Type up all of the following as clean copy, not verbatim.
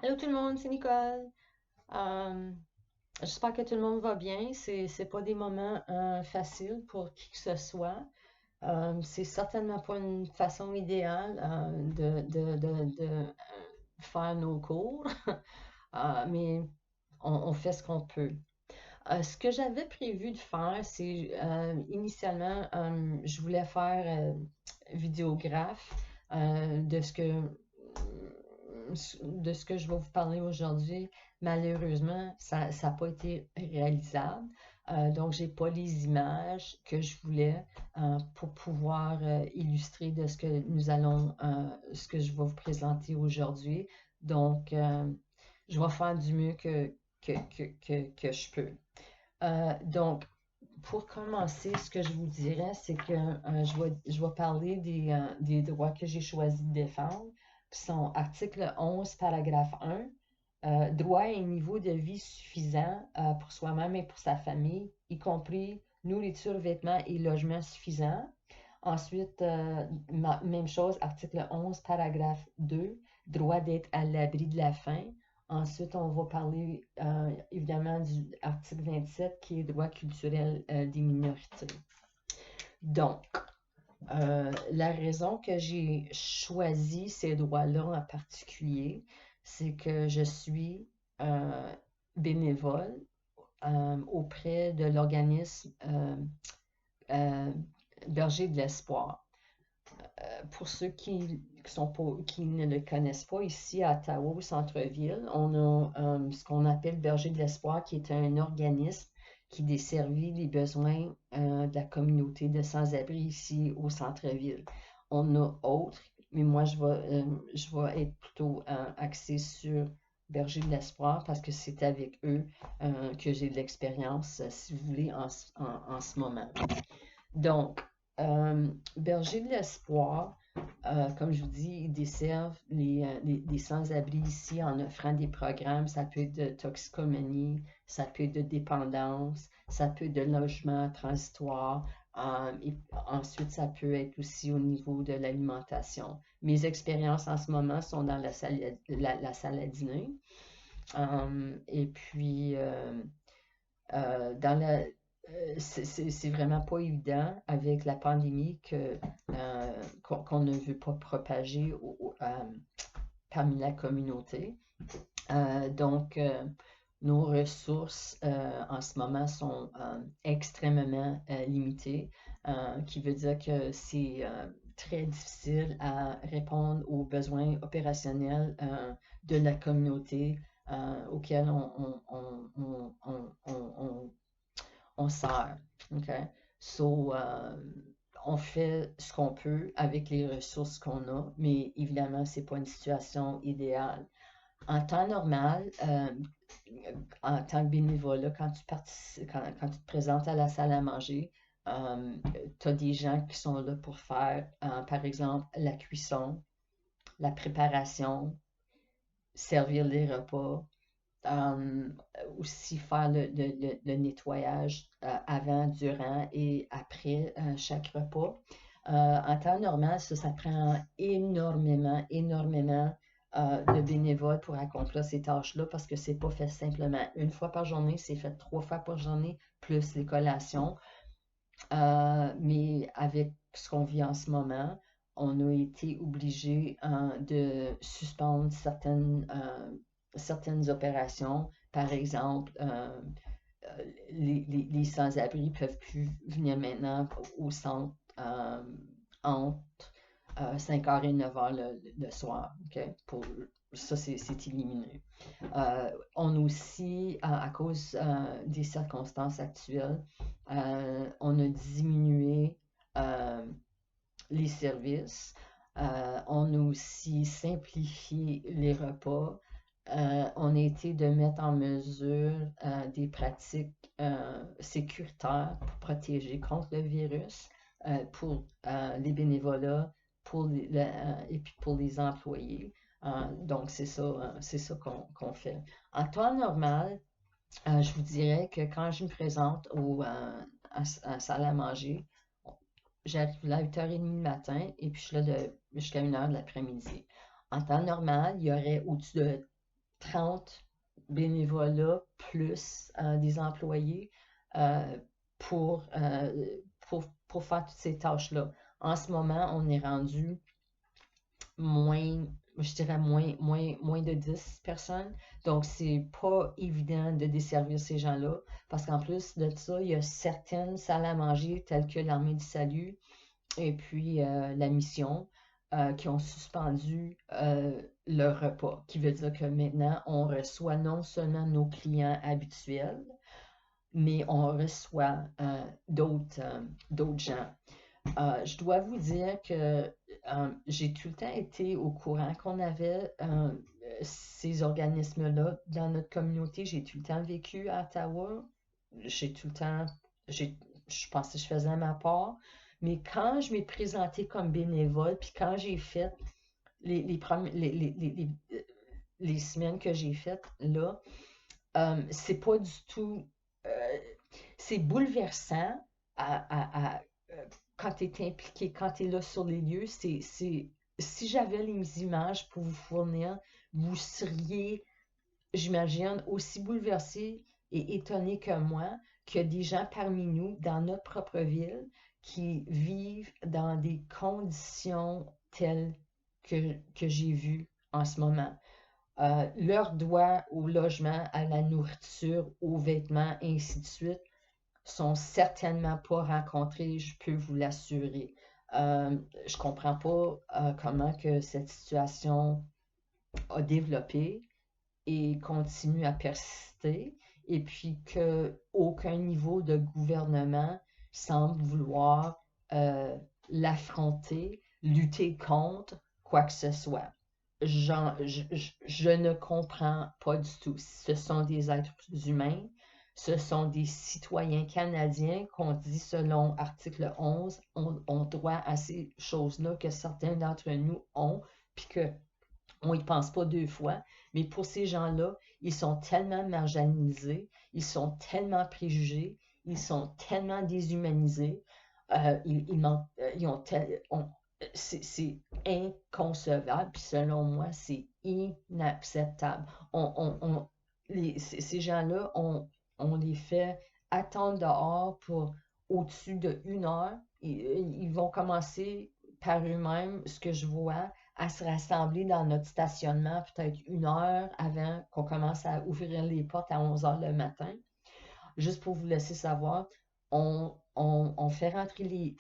Allô tout le monde, c'est Nicole. Euh, J'espère que tout le monde va bien. C'est pas des moments faciles pour qui que ce soit. C'est certainement pas une façon idéale de faire nos cours, mais on fait ce qu'on peut. Ce que j'avais prévu de faire, c'est initialement, je voulais faire vidéographe de de ce que je vais vous parler aujourd'hui. Malheureusement, ça n'a pas été réalisable. Donc, j'ai pas les images que je voulais pour pouvoir illustrer de ce que je vais vous présenter aujourd'hui. Donc, je vais faire du mieux que je peux. Donc, pour commencer, ce que je vous dirais, c'est que je vais parler des droits que j'ai choisi de défendre, qui sont article 11, paragraphe 1, droit à un niveau de vie suffisant pour soi-même et pour sa famille, y compris nourriture, vêtements et logement suffisant. Ensuite, même chose, article 11, paragraphe 2, droit d'être à l'abri de la faim. Ensuite, on va parler évidemment du article 27 qui est droit culturel des minorités. Donc, la raison que j'ai choisi ces droits-là en particulier, c'est que je suis bénévole auprès de l'organisme euh, Berger de l'Espoir. Pour ceux qui ne le connaissent pas, ici à Ottawa, au centre-ville, on a ce qu'on appelle Berger de l'Espoir, qui est un organisme qui desservit les besoins de la communauté de sans-abri ici au centre-ville. On a autres, mais moi, je vais être plutôt axée sur Berger de l'Espoir parce que c'est avec eux que j'ai de l'expérience, si vous voulez, en ce moment. Donc, Berger de l'Espoir, comme je vous dis, ils desservent les sans-abri ici en offrant des programmes. Ça peut être de toxicomanie, ça peut être de dépendance, ça peut être de logement transitoire. Et ensuite, ça peut être aussi au niveau de l'alimentation. Mes expériences en ce moment sont dans la salle à dîner. Et puis, dans la, c'est vraiment pas évident avec la pandémie qu'on ne veut pas propager parmi la communauté. Donc, nos ressources en ce moment sont extrêmement limitées, qui veut dire que c'est très difficile à répondre aux besoins opérationnels de la communauté auxquels on sert. Okay? So, on fait ce qu'on peut avec les ressources qu'on a, mais évidemment, c'est pas une situation idéale. En temps normal, en tant que bénévole, quand tu te présentes à la salle à manger, tu as des gens qui sont là pour faire, par exemple, la cuisson, la préparation, servir les repas, euh, aussi faire le nettoyage avant, durant et après chaque repas. En temps normal, ça prend énormément de bénévoles pour accomplir ces tâches-là parce que c'est pas fait simplement une fois par journée, c'est fait 3 fois par journée, plus les collations. Mais avec ce qu'on vit en ce moment, on a été obligé de suspendre certaines opérations. Par exemple, les sans-abri ne peuvent plus venir maintenant au centre entre 5h et 9h le soir. Okay? Ça, c'est éliminé. On a aussi, à cause des circonstances actuelles, on a diminué les services. On a aussi simplifié les repas. On a été de mettre en mesure des pratiques sécuritaires pour protéger contre le virus, pour les bénévolats et puis pour les employés. Donc, c'est ça qu'on fait. En temps normal, je vous dirais que quand je me présente à la salle à manger, j'arrive là à 8h30 le matin et puis je suis là jusqu'à 1h de l'après-midi. En temps normal, il y aurait au-dessus de 30 bénévoles plus des employés euh, pour, euh, pour faire toutes ces tâches-là. En ce moment, on est rendu moins, je dirais moins de 10 personnes. Donc, c'est pas évident de desservir ces gens-là. Parce qu'en plus de ça, il y a certaines salles à manger, telles que l'Armée du Salut et puis la Mission, qui ont suspendu leur repas. Qui veut dire que maintenant, on reçoit non seulement nos clients habituels, mais on reçoit d'autres gens. Je dois vous dire que j'ai tout le temps été au courant qu'on avait ces organismes-là dans notre communauté. J'ai tout le temps vécu à Ottawa. J'ai tout le temps, je pensais que je faisais ma part. Mais quand je m'ai présentée comme bénévole, puis quand j'ai fait les semaines que j'ai faites là, c'est pas du tout. euh, c'est bouleversant quand tu es impliqué, quand tu es là sur les lieux. Si j'avais les images pour vous fournir, vous seriez, j'imagine, aussi bouleversé et étonné que moi qu'il y a des gens parmi nous, dans notre propre ville, qui vivent dans des conditions telles que j'ai vues en ce moment. Leurs droits au logement, à la nourriture, aux vêtements, et ainsi de suite, sont certainement pas rencontrés, je peux vous l'assurer. Je comprends pas comment que cette situation a développé et continue à persister, et puis qu'aucun niveau de gouvernement semble vouloir euh, l'affronter, lutter contre quoi que ce soit. Je ne comprends pas du tout. Ce sont des êtres humains, ce sont des citoyens canadiens qu'on dit selon article 11, ont droit à ces choses-là que certains d'entre nous ont, puis qu'on n'y pense pas deux fois. Mais pour ces gens-là, ils sont tellement marginalisés, ils sont tellement préjugés, ils sont tellement déshumanisés, ils ont c'est inconcevable, puis selon moi, c'est inacceptable. Ces gens-là, on les fait attendre dehors pour au-dessus de 1 heure. Ils vont commencer par eux-mêmes, ce que je vois, à se rassembler dans notre stationnement peut-être 1 heure avant qu'on commence à ouvrir les portes à 11 heures le matin. Juste pour vous laisser savoir, on fait rentrer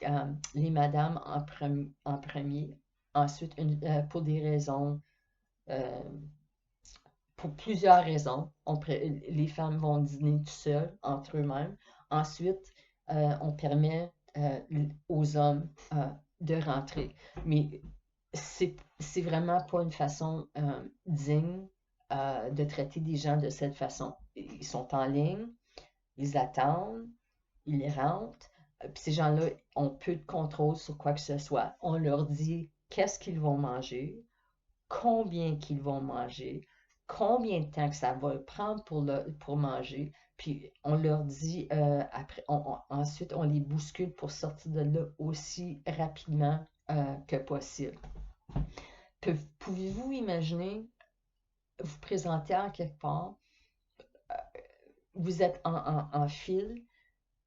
les madames en premier, ensuite pour des raisons, euh, pour plusieurs raisons. Les femmes vont dîner tout seules, entre eux-mêmes. Ensuite, on permet aux hommes de rentrer. Mais c'est vraiment pas une façon digne de traiter des gens de cette façon. Ils sont en ligne, ils attendent, ils rentrent, puis ces gens-là ont peu de contrôle sur quoi que ce soit. On leur dit qu'est-ce qu'ils vont manger, combien qu'ils vont manger, combien de temps que ça va prendre pour manger, puis on leur dit, ensuite, on les bouscule pour sortir de là aussi rapidement que possible. Pouvez-vous imaginer vous présenter en quelque part, vous êtes en file,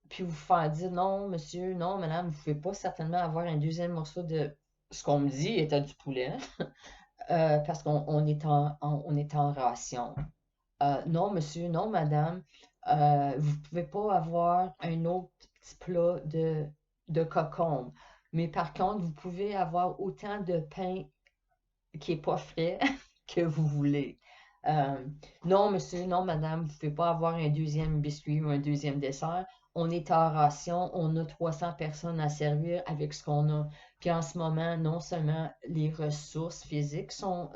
puis vous faire dire non, monsieur, non, madame, vous ne pouvez pas certainement avoir un deuxième morceau de ce qu'on me dit était du poulet, parce qu'on est en ration. Non, monsieur, non, madame, vous ne pouvez pas avoir un autre petit plat de cocombe. Mais par contre, vous pouvez avoir autant de pain qui n'est pas frais que vous voulez. Euh, non, monsieur, non, madame, vous ne pouvez pas avoir un deuxième biscuit ou un deuxième dessert. On est en ration, on a 300 personnes à servir avec ce qu'on a. Puis en ce moment, non seulement les ressources physiques sont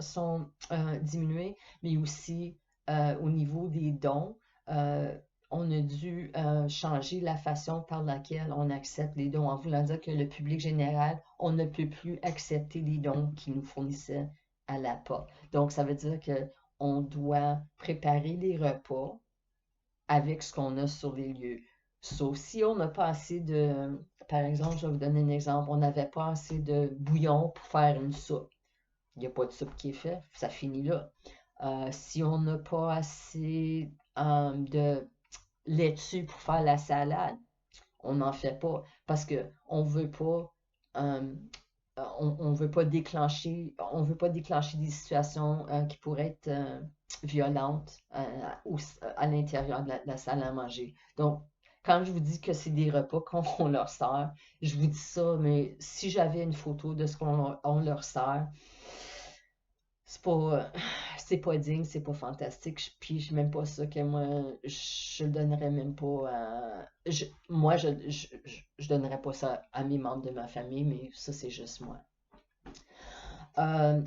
diminuées, mais aussi au niveau des dons. Euh, on a dû changer la façon par laquelle on accepte les dons, en voulant dire que le public général, on ne peut plus accepter les dons qui nous fournissaient à l'appât. Donc, ça veut dire qu'on doit préparer les repas avec ce qu'on a sur les lieux. Sauf si on n'a pas assez de... Par exemple, je vais vous donner un exemple. On n'avait pas assez de bouillon pour faire une soupe. Il n'y a pas de soupe qui est faite, ça finit là. Si on n'a pas assez de laitue pour faire la salade, on n'en fait pas parce que euh, on veut pas déclencher des situations qui pourraient être violentes à l'intérieur de la salle à manger. Donc, quand je vous dis que c'est des repas qu'on leur sert, je vous dis ça, mais si j'avais une photo de ce qu'on leur sert, c'est pas, c'est pas digne, c'est pas fantastique. Puis je même pas ça que moi, je le donnerais même pas moi, je donnerais pas ça à mes membres de ma famille, mais ça, c'est juste moi. Euh,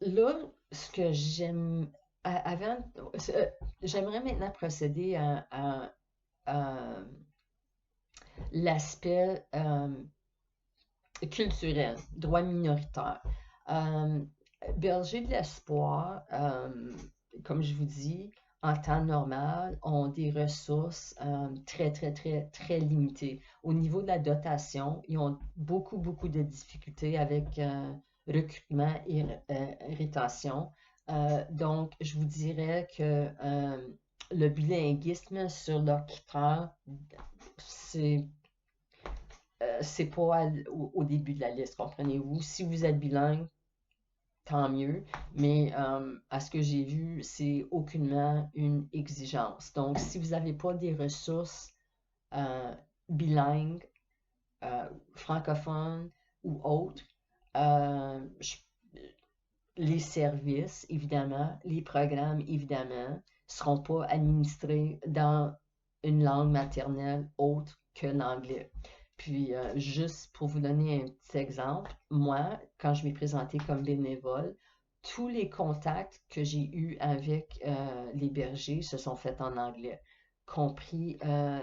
Là, ce que j'aime, avant, j'aimerais maintenant procéder à l'aspect culturel, droit minoritaire. Euh, Berger de l'Espoir, comme je vous dis, en temps normal, ont des ressources très, très, très, très limitées. Au niveau de la dotation, ils ont beaucoup, beaucoup de difficultés avec recrutement et rétention. Donc, je vous dirais que le bilinguisme sur leur critère, c'est c'est pas au début de la liste, comprenez-vous? Si vous êtes bilingue, tant mieux, mais à ce que j'ai vu, c'est aucunement une exigence. Donc, si vous n'avez pas des ressources euh, bilingues, francophones ou autres, euh, je- les services, évidemment, les programmes, évidemment, seront pas administrés dans une langue maternelle autre que l'anglais. Puis, juste pour vous donner un petit exemple, moi, quand je m'ai présentée comme bénévole, tous les contacts que j'ai eus avec les bergers se sont faits en anglais, compris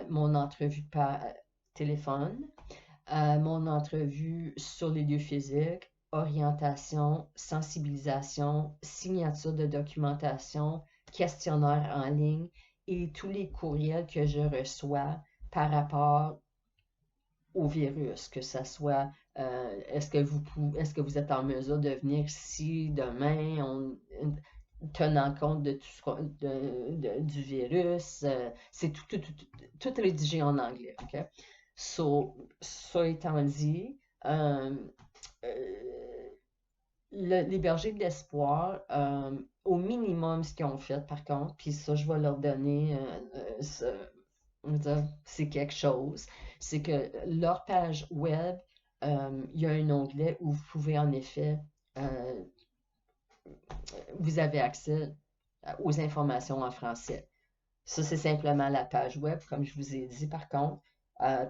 mon entrevue par téléphone, mon entrevue sur les lieux physiques, orientation, sensibilisation, signature de documentation, questionnaire en ligne et tous les courriels que je reçois par rapport au virus, que ce soit est-ce que vous êtes en mesure de venir ici demain, tenant compte de du virus, c'est tout rédigé en anglais, ok? So, ça étant dit, euh, euh, les bergers de l'espoir, au minimum, ce qu'ils ont fait, par contre, puis ça, je vais leur donner, c'est quelque chose, c'est que leur page web, il y a un onglet où vous pouvez en effet, euh, vous avez accès aux informations en français. Ça, c'est simplement la page web, comme je vous ai dit. Par contre,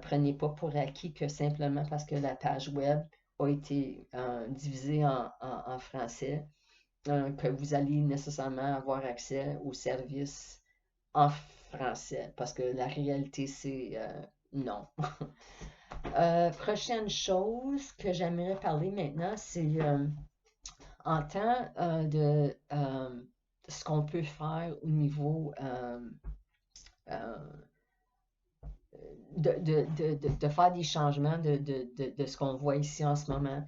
prenez pas pour acquis que simplement parce que la page web a été divisée en français, que vous allez nécessairement avoir accès aux services en français, parce que la réalité, c'est non. Prochaine chose que j'aimerais parler maintenant, c'est en temps de ce qu'on peut faire au niveau euh, de faire des changements de ce qu'on voit ici en ce moment.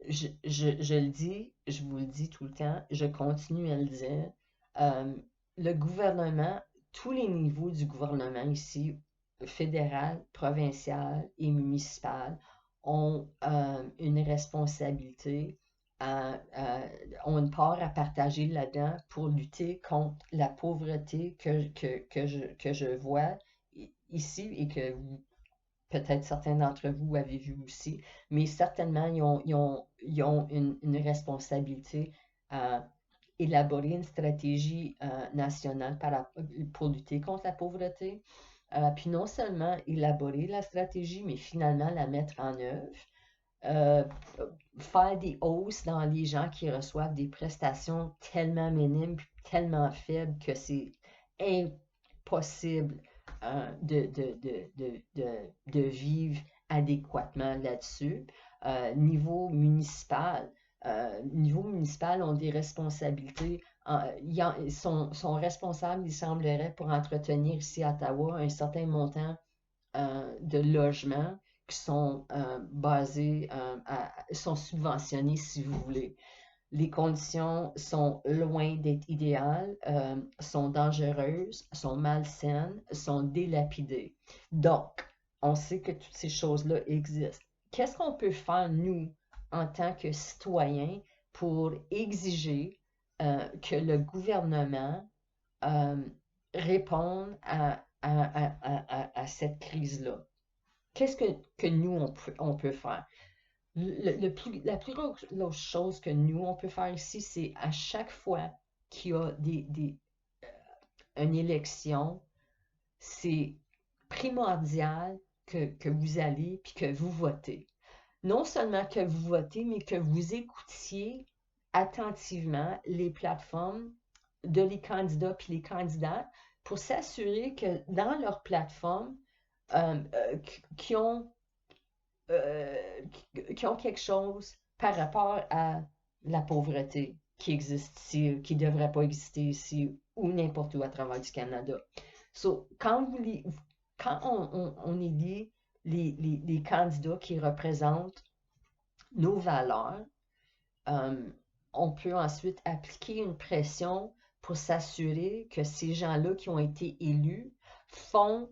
Je le dis, je vous le dis tout le temps, je continue à le dire. Euh, le gouvernement, tous les niveaux du gouvernement ici, fédéral, provincial et municipal, ont une responsabilité, ont une part à partager là-dedans pour lutter contre la pauvreté que je vois ici et que peut-être certains d'entre vous avez vu aussi, mais certainement, ils ont une responsabilité à élaborer une stratégie nationale pour lutter contre la pauvreté. Puis non seulement élaborer la stratégie, mais finalement la mettre en œuvre. Euh, Faire des hausses dans les gens qui reçoivent des prestations tellement minimes, tellement faibles que c'est impossible de vivre adéquatement là-dessus. Niveau municipal, ont des responsabilités. Ils sont responsables, il semblerait, pour entretenir ici à Ottawa un certain montant de logements qui sont basés, sont subventionnés, si vous voulez. Les conditions sont loin d'être idéales, sont dangereuses, sont malsaines, sont délapidées. Donc, on sait que toutes ces choses-là existent. Qu'est-ce qu'on peut faire, nous, en tant que citoyens, pour exiger que le gouvernement euh, réponde à cette crise-là? Qu'est-ce que nous, on peut faire? La plus grosse chose que nous, on peut faire ici, c'est à chaque fois qu'il y a une élection, c'est primordial que vous allez puis que vous votez. Non seulement que vous votez, mais que vous écoutiez attentivement les plateformes de les candidats puis les candidates pour s'assurer que dans leur plateforme, qui ont euh, qui ont quelque chose par rapport à la pauvreté qui existe ici, qui ne devrait pas exister ici ou n'importe où à travers du Canada. So, quand on élit les candidats qui représentent nos valeurs, euh, on peut ensuite appliquer une pression pour s'assurer que ces gens-là qui ont été élus font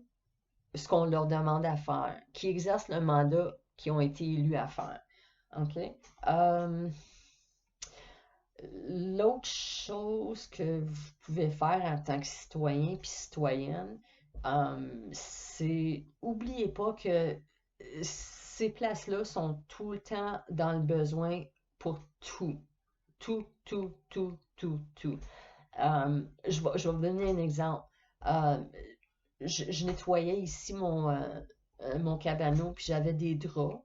ce qu'on leur demande à faire, qui exercent le mandat qui ont été élus à faire. OK? Euh, L'autre chose que vous pouvez faire en tant que citoyen puis citoyenne, c'est oubliez pas que ces places-là sont tout le temps dans le besoin pour tout. Tout, tout, tout, tout, tout. Je vais vous donner un exemple. Euh, je nettoyais ici mon cabanon, puis j'avais des draps.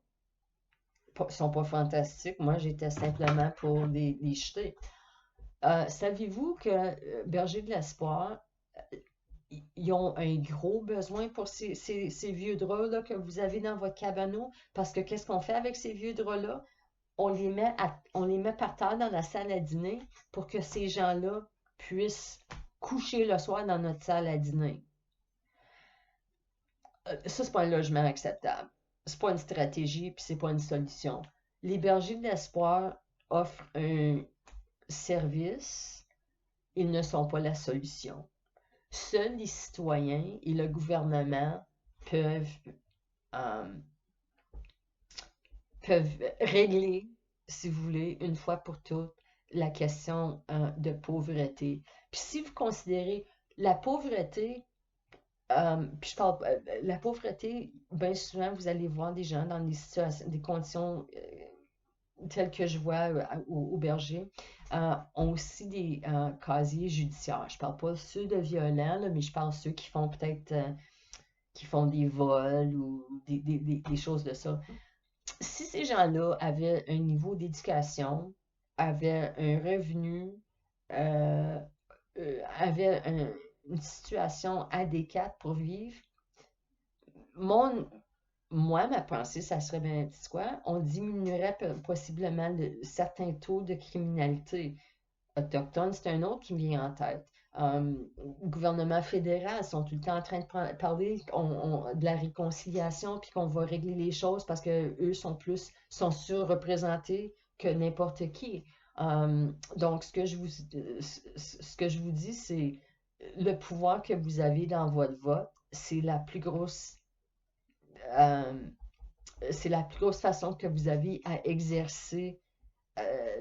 Ils sont pas fantastiques. Moi, j'étais simplement pour les jeter. Saviez-vous que Berger de l'Espoir, ils ont un gros besoin pour ces vieux draps-là que vous avez dans votre cabanon? Parce que qu'est-ce qu'on fait avec ces vieux draps-là? On les met par terre dans la salle à dîner pour que ces gens-là puissent coucher le soir dans notre salle à dîner. Ça, c'est pas un logement acceptable. C'est pas une stratégie, puis c'est pas une solution. Les bergers de l'espoir offrent un service, ils ne sont pas la solution. Seuls les citoyens et le gouvernement peuvent, euh, peuvent régler, si vous voulez, une fois pour toutes, la question de pauvreté. Puis si vous considérez la pauvreté, puis je parle, la pauvreté, bien souvent, vous allez voir des gens dans des situations, des conditions telles que je vois au berger, ont aussi des casiers judiciaires. Je parle pas ceux de violents, là, mais je parle ceux qui font peut-être, qui font des vols ou des choses de ça. Si ces gens-là avaient un niveau d'éducation, avaient un revenu, euh, une situation adéquate pour vivre, mon, moi, ma pensée, ça serait bien, tu sais quoi, on diminuerait possiblement certains taux de criminalité autochtone. C'est un autre qui me vient en tête. Le gouvernement fédéral sont tout le temps en train de parler de la réconciliation puis qu'on va régler les choses parce que eux sont surreprésentés que n'importe qui. Donc, ce que je vous dis, c'est le pouvoir que vous avez dans votre vote, euh, c'est la plus grosse façon que vous avez à exercer.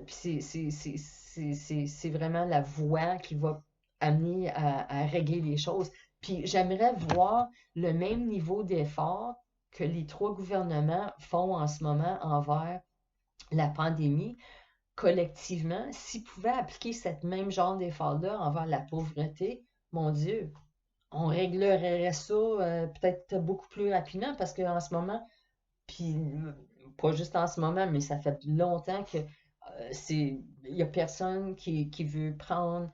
Puis c'est vraiment la voie qui va amener à régler les choses. Puis j'aimerais voir le même niveau d'effort que les trois gouvernements font en ce moment envers la pandémie collectivement. S'ils pouvaient appliquer cette même genre d'effort-là envers la pauvreté, mon Dieu, on réglerait ça peut-être beaucoup plus rapidement parce qu'en ce moment, puis pas juste en ce moment, mais ça fait longtemps que il n'y a personne qui veut prendre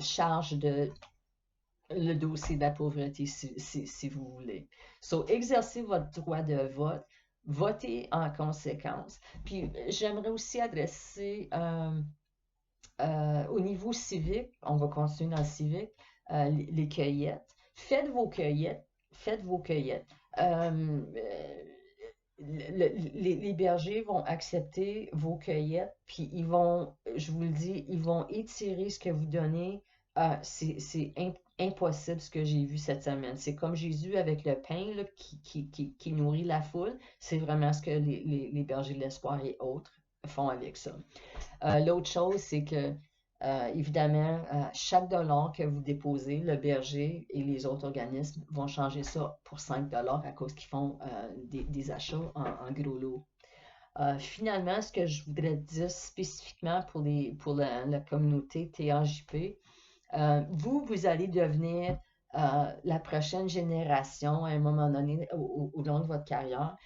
charge de le dossier de la pauvreté, si vous voulez. So, exercez votre droit de vote, votez en conséquence. Puis, j'aimerais aussi adresser au niveau civique, on va continuer dans le civique, les cueillettes. Faites vos cueillettes. Faites vos cueillettes. les bergers vont accepter vos cueillettes, puis ils vont, je vous le dis, ils vont étirer ce que vous donnez. C'est impossible ce que j'ai vu cette semaine. C'est comme Jésus avec le pain là, qui nourrit la foule. C'est vraiment ce que les bergers de l'espoir et autres font avec ça. L'autre chose, c'est que, évidemment, chaque dollar que vous déposez, le berger et les autres organismes vont changer ça pour 5 dollars à cause qu'ils font des achats en gros lot. Finalement, ce que je voudrais dire spécifiquement pour la communauté TAJP, vous allez devenir la prochaine génération à un moment donné au long de votre carrière.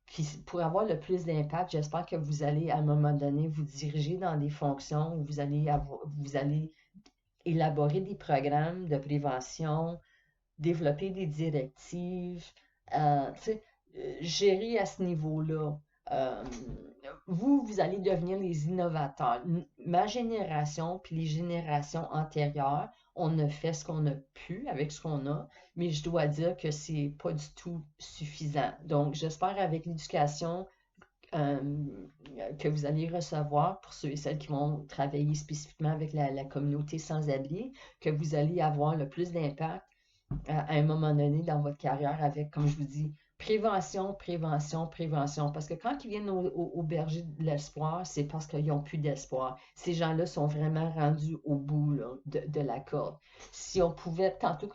Puis pour avoir le plus d'impact, j'espère que vous allez à un moment donné vous diriger dans des fonctions où vous allez élaborer des programmes de prévention, développer des directives, tu sais, gérer à ce niveau-là. Euh, vous allez devenir les innovateurs. Ma génération, puis les générations antérieures, on a fait ce qu'on a pu avec ce qu'on a, mais je dois dire que c'est pas du tout suffisant. Donc, j'espère avec l'éducation euh, que vous allez recevoir pour ceux et celles qui vont travailler spécifiquement avec la communauté sans-abri, que vous allez avoir le plus d'impact à un moment donné dans votre carrière avec, comme je vous dis, prévention, prévention, prévention. Parce que quand ils viennent au berger de l'espoir, c'est parce qu'ils n'ont plus d'espoir. Ces gens-là sont vraiment rendus au bout là, de la corde. Si on pouvait, tantôt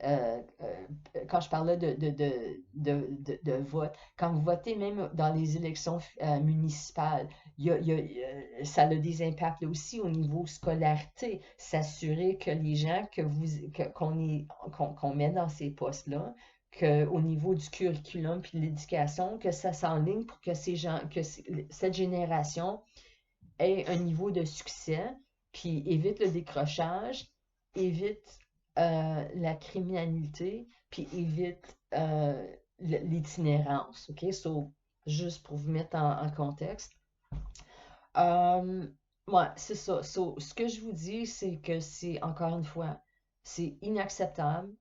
euh, euh, quand je parlais de vote, quand vous votez même dans les élections municipales, ça a des impacts là aussi au niveau scolarité. S'assurer que les gens qu'on met dans ces postes-là, qu'au niveau du curriculum puis de l'éducation, que ça s'enligne pour que ces gens, cette génération ait un niveau de succès, puis évite le décrochage, évite la criminalité, puis évite l'itinérance. OK? So, juste pour vous mettre en contexte. Euh, ouais, c'est ça. So, ce que je vous dis, c'est que c'est, encore une fois, c'est inacceptable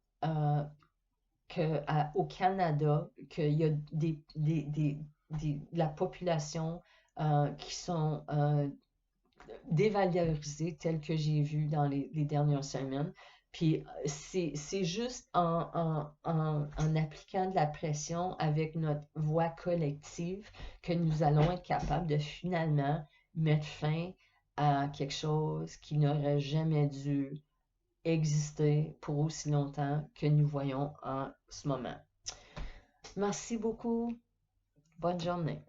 qu'au Canada, qu'il y a de la population qui sont dévalorisé tel que j'ai vu dans les dernières semaines. Puis c'est juste en appliquant de la pression avec notre voix collective que nous allons être capables de finalement mettre fin à quelque chose qui n'aurait jamais dû exister pour aussi longtemps que nous voyons en ce moment. Merci beaucoup. Bonne journée.